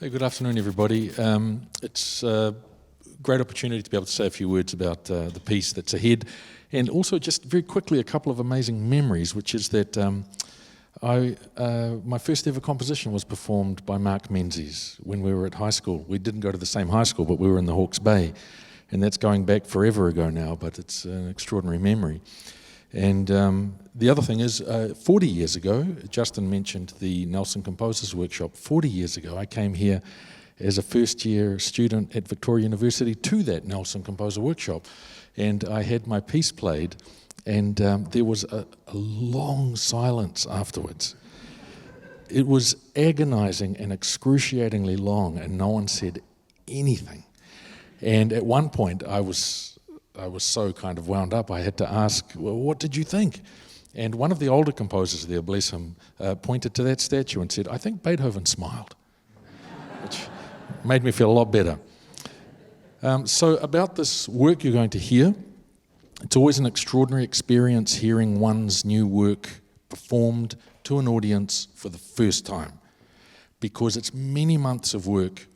Hey, good afternoon, everybody. It's a great opportunity to be able to say a few words about the piece that's ahead, and also just very quickly a couple of amazing memories, which is that my first ever composition was performed by Mark Menzies when we were at high school. We didn't go to the same high school, but we were in the Hawke's Bay, and that's going back forever ago now, but it's an extraordinary memory. And the other thing is, 40 years ago, Justin mentioned the Nelson Composers Workshop. 40 years ago, I came here as a first-year student at Victoria University to that Nelson Composer Workshop. And I had my piece played, and there was a long silence afterwards. It was agonizing and excruciatingly long, and no one said anything. And at one point, I was so kind of wound up, I had to ask, well, what did you think? And one of the older composers there, bless him, pointed to that statue and said, I think Beethoven smiled, which made me feel a lot better. So about this work you're going to hear, it's always an extraordinary experience hearing one's new work performed to an audience for the first time, because it's many months of work,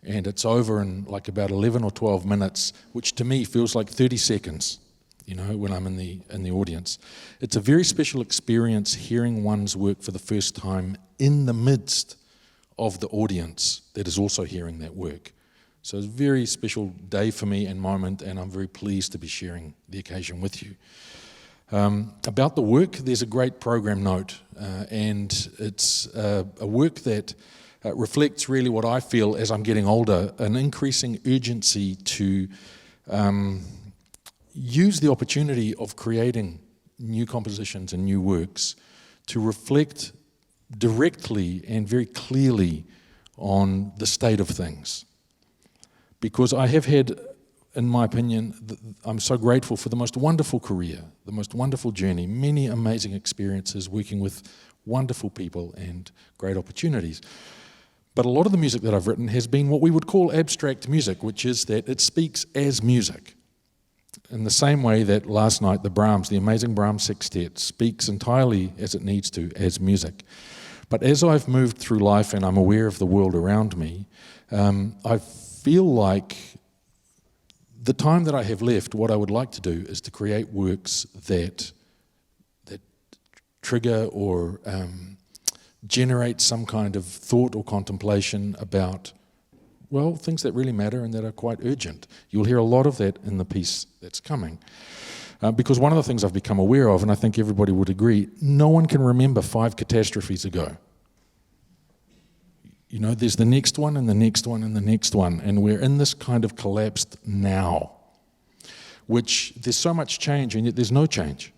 and it's over in like about 11 or 12 minutes, which to me feels like 30 seconds, you know, when I'm in the audience. It's a very special experience hearing one's work for the first time in the midst of the audience that is also hearing that work. So it's a very special day for me and moment, and I'm very pleased to be sharing the occasion with you. About the work, there's a great program note, and it's a work that reflects really what I feel as I'm getting older, an increasing urgency to use the opportunity of creating new compositions and new works to reflect directly and very clearly on the state of things. Because I have had, in my opinion, I'm so grateful for the most wonderful career, the most wonderful journey, many amazing experiences working with wonderful people and great opportunities. But a lot of the music that I've written has been what we would call abstract music, which is that it speaks as music. In the same way that last night the amazing Brahms sextet speaks entirely as it needs to, as music. But as I've moved through life and I'm aware of the world around me, I feel like the time that I have left, what I would like to do is to create works that trigger or generate some kind of thought or contemplation about, well, things that really matter and that are quite urgent. You'll hear a lot of that in the piece that's coming. Because one of the things I've become aware of, and I think everybody would agree, no one can remember 5 catastrophes ago. You know, there's the next one and the next one and the next one, and we're in this kind of collapsed now, which there's so much change and yet there's no change.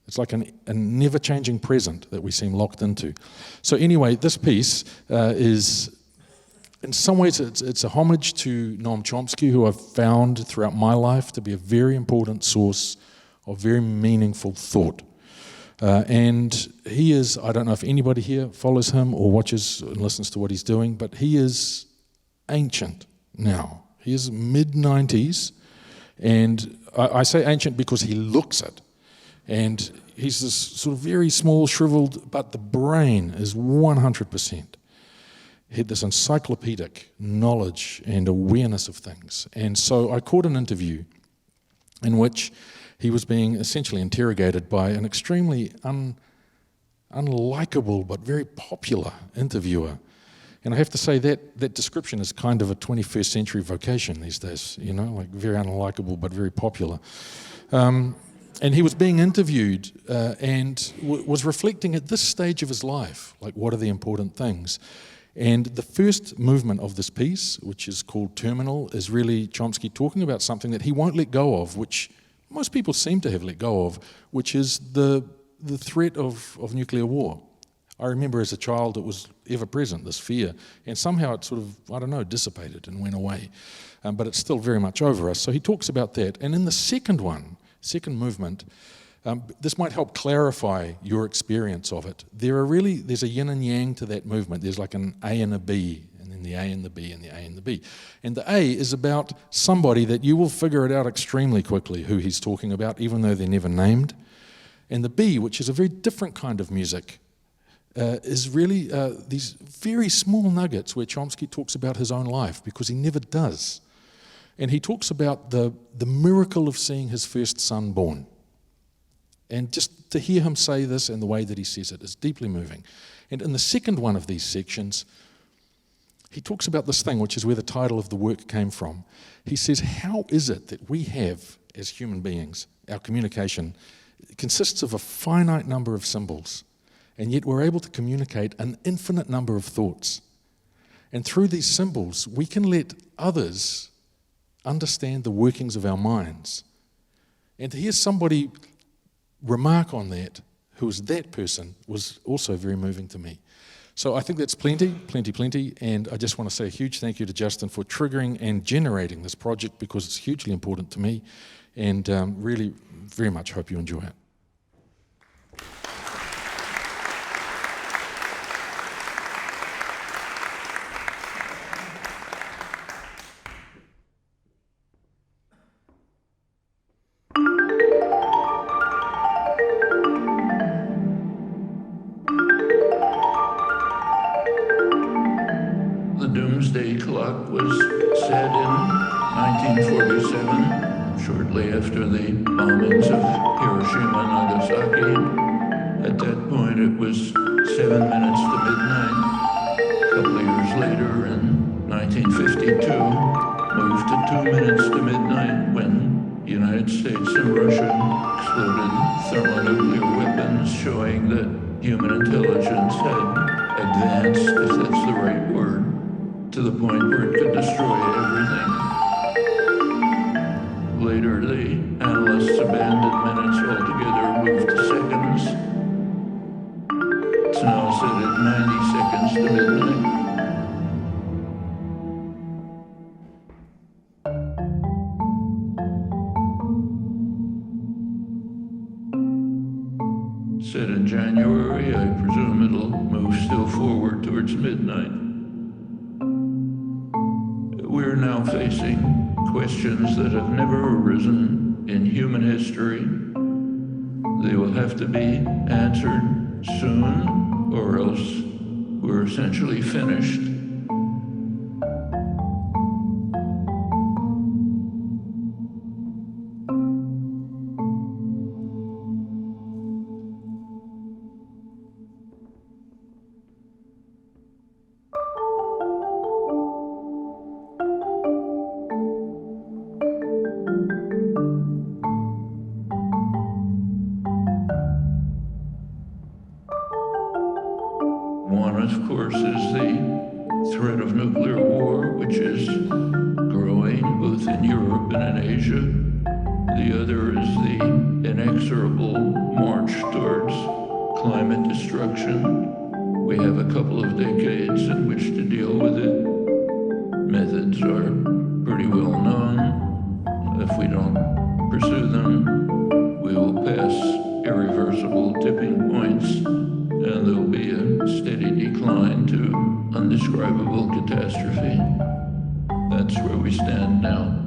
It's like a never-changing present that we seem locked into. So anyway, this piece is, in some ways, it's a homage to Noam Chomsky, who I've found throughout my life to be a very important source of very meaningful thought. And he is, I don't know if anybody here follows him or watches and listens to what he's doing, but he is ancient now. He is mid-90s, and I say ancient because he looks it. And he's this sort of very small, shriveled, but the brain is 100%. He had this encyclopedic knowledge and awareness of things. And so I caught an interview in which he was being essentially interrogated by an extremely unlikable but very popular interviewer. And I have to say that description is kind of a 21st century vocation these days, you know, like very unlikable but very popular. And he was being interviewed and was reflecting at this stage of his life, like what are the important things. And the first movement of this piece, which is called Terminal, is really Chomsky talking about something that he won't let go of, which most people seem to have let go of, which is the threat of nuclear war. I remember as a child it was ever present, this fear, and somehow it sort of, I don't know, dissipated and went away. But it's still very much over us. So he talks about that. And in the second movement, this might help clarify your experience of it. There's a yin and yang to that movement. There's like an A and a B, and then the A and the B and the A and the B. And the A is about somebody that you will figure it out extremely quickly who he's talking about, even though they're never named. And the B, which is a very different kind of music, is really these very small nuggets where Chomsky talks about his own life, because he never does. And he talks about the miracle of seeing his first son born. And just to hear him say this and the way that he says it is deeply moving. And in the second one of these sections, he talks about this thing, which is where the title of the work came from. He says, how is it that we have, as human beings, our communication consists of a finite number of symbols, and yet we're able to communicate an infinite number of thoughts. And through these symbols, we can let others understand the workings of our minds. And to hear somebody remark on that, who was that person, was also very moving to me. So I think that's plenty, and I just want to say a huge thank you to Justin for triggering and generating this project, because it's hugely important to me, and really very much hope you enjoy it. The doomsday clock was set in 1947, shortly after the bombings of Hiroshima and Nagasaki. At that point, it was 7 minutes to midnight. A couple of years later, in 1952, moved to 2 minutes to midnight when the United States and Russia exploded thermonuclear weapons, showing that human intelligence had advanced, if that's the right word, to the point where it could destroy everything. Later, the analysts abandoned minutes altogether, moved to seconds. It's now set at 90 seconds to midnight. Set in January, I presume it'll move still forward towards midnight. We're now facing questions that have never arisen in human history. They will have to be answered soon, or else we're essentially finished. One, of course, is the threat of nuclear war, which is growing both in Europe and in Asia. The other is the inexorable march towards climate destruction. We have a couple of decades in which to deal with it. Methods are pretty well known. If we don't pursue them, we will pass irreversible tipping points, and there'll be a steady decline to undescribable catastrophe. That's where we stand now.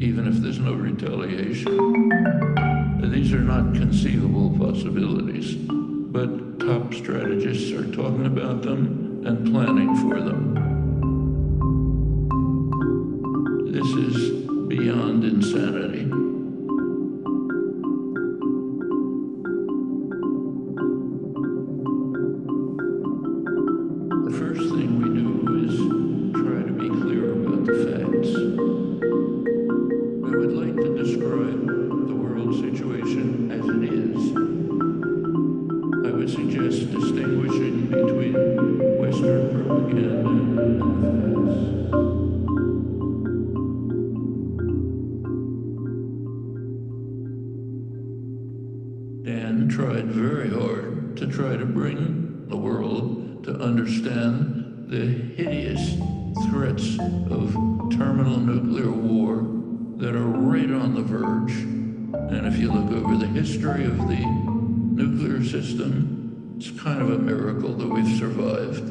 Even if there's no retaliation. These are not conceivable possibilities, but top strategists are talking about them and planning for them. This is beyond insanity. The first thing we do is try to be clear about the facts. Dan tried very hard to try to bring the world to understand the hideous threats of terminal nuclear war that are right on the verge. And if you look over the history of the nuclear system, it's kind of a miracle that we've survived.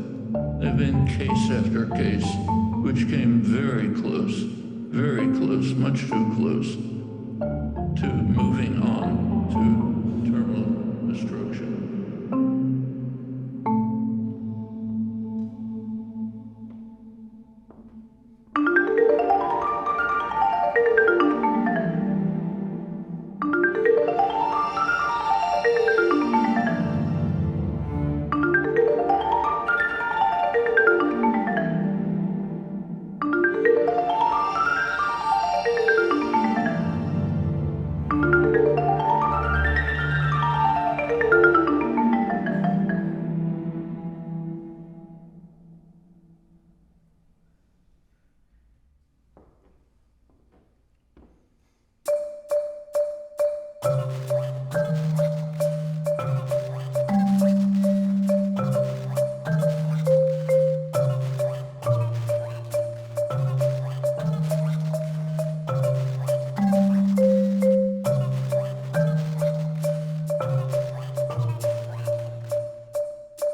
There have been case after case which came very close, much too close to moving on to terminal destruction.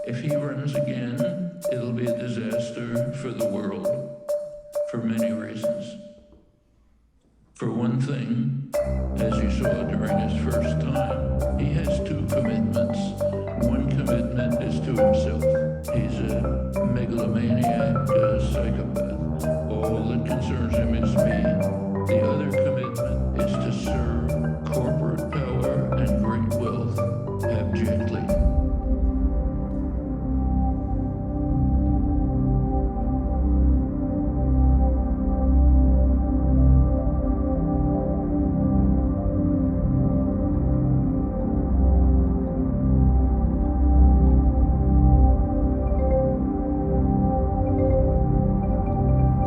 If he runs again, it'll be a disaster for the world, for many reasons. For one thing, as you saw during his first time, he has two commitments. One commitment is to himself. He's a megalomaniac, a psychopath. All that concerns him is me. The other commitment is to serve corporate power and great wealth abjectly.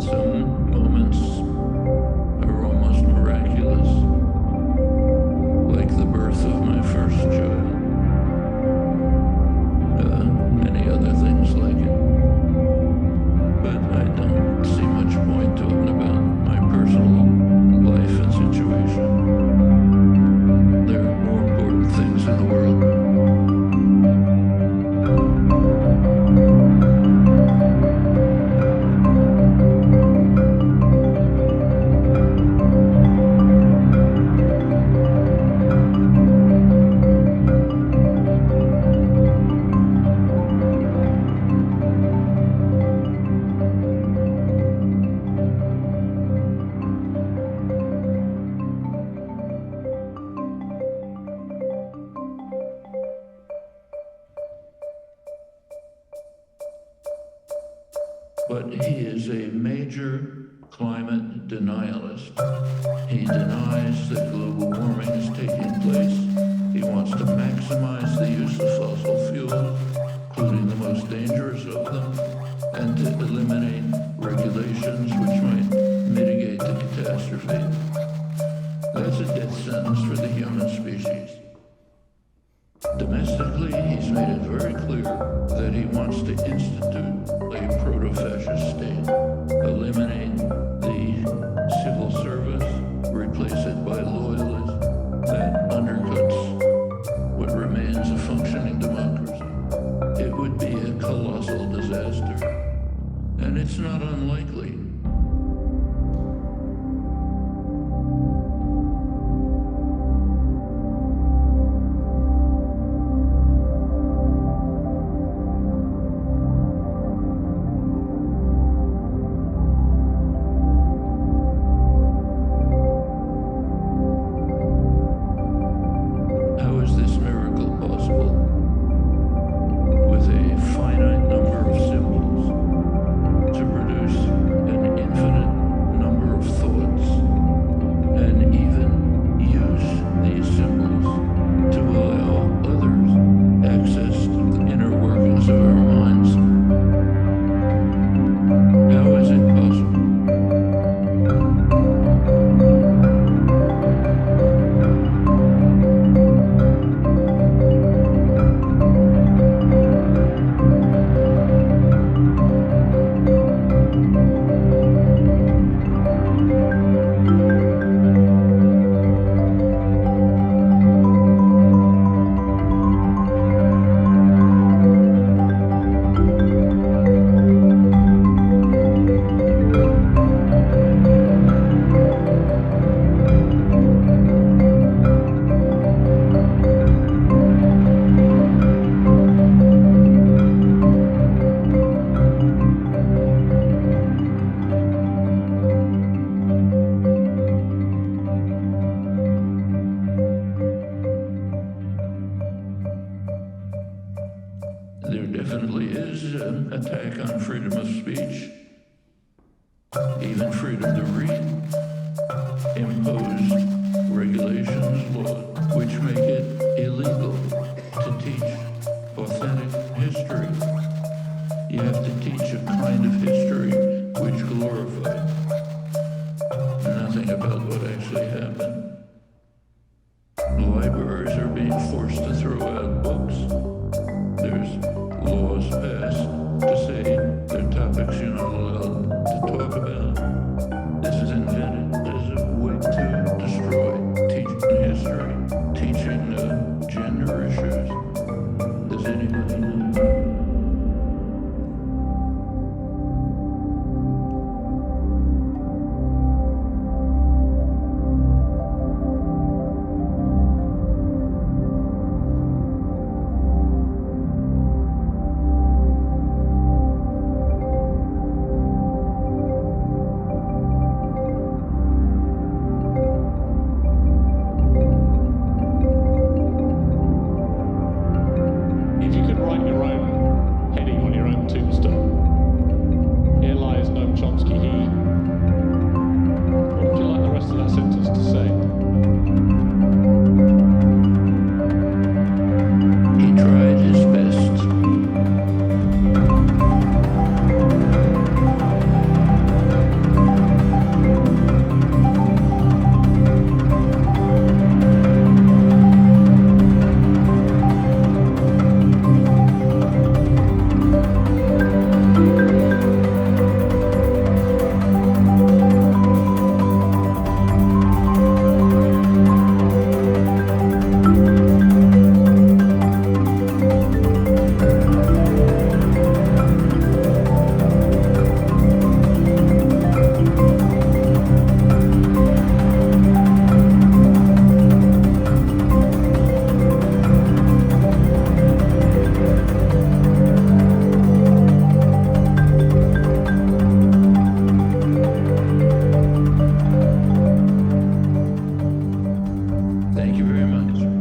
Some moments are almost miraculous, like the birth of my first child. Many other things like it. But I don't see much point talking about my personal life and situation. There are more important things in the world. But he is a major climate denialist. He denies that global warming is taking place. He wants to maximize the use of fossil fuels, including the most dangerous of them, and to eliminate regulations which might mitigate the catastrophe. That's a death sentence for the human species. Domestically, he's made it very clear that he wants to institute a proto-fascist state, eliminate the civil service, replace it by loyalists. That undercuts what remains a functioning democracy. It would be a colossal disaster, and it's not unlikely. definitely is an attack on freedom of speech, even freedom to read, imposed regulations, laws, which make it illegal to teach authentic history. You have to teach a kind of history which glorified nothing about what actually happened. Libraries are being forced to throw out books. There's laws passed to say there are topics you're not allowed to talk about. This is invented as a way to destroy teaching history, teaching gender issues. Does anybody know? If you could write your own heading on your own tombstone, here lies Noam Chomsky, he. What would you like the rest of that sentence to say? He tried his best. Thank you very much.